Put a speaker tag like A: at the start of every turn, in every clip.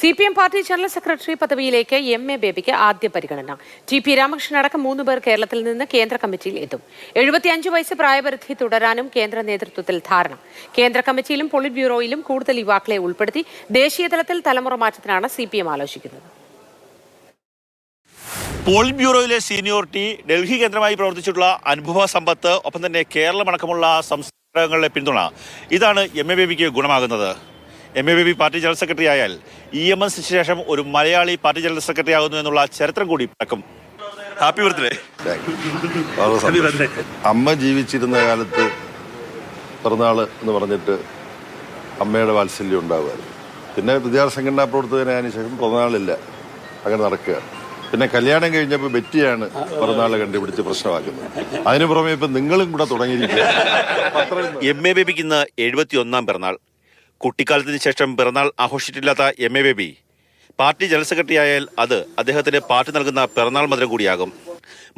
A: CPM party general secretary പദവിയിലേക്ക് MA ബേബിക്ക് ആദ്യ പരിഗണന. TP രാമകൃഷ്ണൻ അടക്കം 3 പേർ കേരളത്തിൽ നിന്ന് കേന്ദ്ര കമ്മിറ്റിയിൽ എത്തും. 75 വയസ്സ് പ്രായപരിധി തുടരാനും കേന്ദ്ര നേതൃത്വത്തിൽ ധാരണ. കേന്ദ്ര കമ്മിറ്റിയിലും പോളിറ്റ് ബ്യൂറോയിലും കൂടുതൽ യുവാക്കളെ ഉൾപ്പെടുത്തി ദേശീയ തലത്തിൽ തലമുറ മാറ്റത്തിനാണ് CPM ആലോചിക്കുന്നത്.
B: പോളിറ്റ് ബ്യൂറോയിലെ സീനിയോറിറ്റി, ഡൽഹി കേന്ദ്രമായി പ്രവർത്തിച്ചിട്ടുള്ള അനുഭവ സമ്പത്ത്, ഒപ്പം തന്നെ കേരളമടക്കമുള്ള സംസ്ഥാനങ്ങളിലെ പിന്തുണ, ഇതാണ് MA ബേബിക്ക് ഗുണമാകുന്നത്. MA baby party general secretary ആയാൽ EMS ശേഷം ഒരു മലയാളി പാർട്ടി ജനറൽ സെക്രട്ടറി ആകുന്നു എന്നുള്ള ചരിത്രം കൂടി പിറക്കും. Happy birthday.
C: അമ്മ ജീവിച്ചിരുന്ന കാലത്ത് പിറന്നാള് എന്ന് പറഞ്ഞിട്ട് അമ്മയുടെ വാത്സല്യം ഉണ്ടാകുമായിരുന്നു. പിന്നെ വിദ്യാർത്ഥി സംഘടനാ പ്രവർത്തകനായതിനു ശേഷം പിറന്നാളില്ല, അങ്ങനെ നടക്കുക. പിന്നെ കല്യാണം കഴിഞ്ഞപ്പോൾ ബെറ്റിയാണ് പിറന്നാള് കണ്ടുപിടിച്ച് പ്രശ്നമാക്കുന്നത്. അതിനു പുറമെ ഇപ്പം നിങ്ങളും കൂടെ തുടങ്ങിയിരിക്കുക.
B: MA ബേബിക്ക് ഇന്ന് 71ാം പിറന്നാൾ. കുട്ടിക്കാലത്തിന് ശേഷം പിറന്നാൾ ആഘോഷിച്ചിട്ടില്ലാത്ത MA baby party general secretary ആയാൽ അത് അദ്ദേഹത്തിന് പാർട്ടി നൽകുന്ന പിറന്നാൾ മധുരം കൂടിയാകും.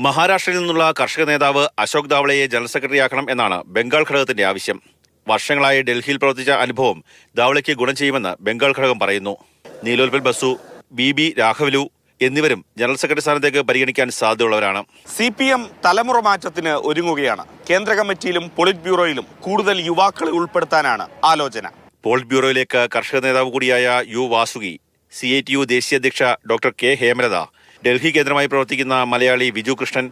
B: മഹാരാഷ്ട്രയിൽ നിന്നുള്ള കർഷക നേതാവ് അശോക് ദാവളയെ ജനറൽ സെക്രട്ടറി ആക്കണം എന്നാണ് ബംഗാൾ ഘടകത്തിന്റെ ആവശ്യം. വർഷങ്ങളായി ഡൽഹിയിൽ പ്രവർത്തിച്ച അനുഭവം ദാവളയ്ക്ക് ഗുണം ചെയ്യുമെന്ന് ബംഗാൾ ഘടകം പറയുന്നു. നീലോൽപൽ ബസു, BB രാഘവലു എന്നിവരും ജനറൽ സെക്രട്ടറി സ്ഥാനത്തേക്ക് പരിഗണിക്കാൻ സാധ്യതയുള്ളവരാണ്.
D: CPM തലമുറ മാറ്റത്തിന് ഒരുങ്ങുകയാണ്. കേന്ദ്ര കമ്മിറ്റിയിലും പോളിറ്റ് ബ്യൂറോയിലും കൂടുതൽ യുവാക്കളെ ഉൾപ്പെടുത്താനാണ് ആലോചന.
B: പോളിറ്റ് ബ്യൂറോയിലേക്ക് കർഷക നേതാവ് കൂടിയായ U വാസുകി, CITU ദേശീയ അധ്യക്ഷ ഡോക്ടർ K ഹേമലത, ഡൽഹി കേന്ദ്രമായി പ്രവർത്തിക്കുന്ന മലയാളി വിജു കൃഷ്ണൻ,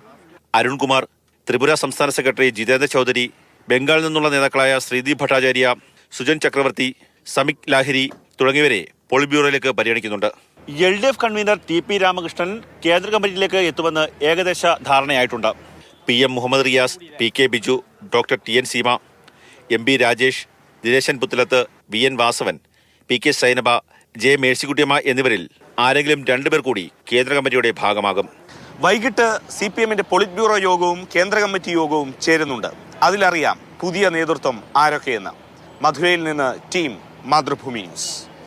B: അരുൺകുമാർ, ത്രിപുര സംസ്ഥാന സെക്രട്ടറി ജിതേന്ദ്ര ചൗധരി, ബംഗാളിൽ നിന്നുള്ള നേതാക്കളായ ശ്രീദീപ് ഭട്ടാചാര്യ, സുജൻ ചക്രവർത്തി, സമിക് ലാഹിരി തുടങ്ങിയവരെ പോളിറ്റ് ബ്യൂറോയിലേക്ക് പരിഗണിക്കുന്നുണ്ട്. LDF കൺവീനർ TP രാമകൃഷ്ണൻ കേന്ദ്ര കമ്മിറ്റിയിലേക്ക് എത്തുമെന്ന് ഏകദേശ ധാരണയായിട്ടുണ്ട്. PM Muhammad Riyas, PK Biju, doctor TN Seema, MB Rajesh, Dineshan Puthalath, VN Vasavan, PK Sainaba, J Mercykuttyamma എന്നിവരിൽ ആരെങ്കിലും 2 പേർ കൂടി കേന്ദ്ര കമ്മിറ്റിയുടെ ഭാഗമാകും.
D: വൈകിട്ട് CPMന്റെ പോളിറ്റ് ബ്യൂറോ യോഗവും കേന്ദ്ര കമ്മിറ്റി യോഗവും ചേരുന്നുണ്ട്. അതിലറിയാം പുതിയ നേതൃത്വം ആരൊക്കെയെന്ന്. മധുരയിൽ നിന്ന് ടീം മാതൃഭൂമി ന്യൂസ്.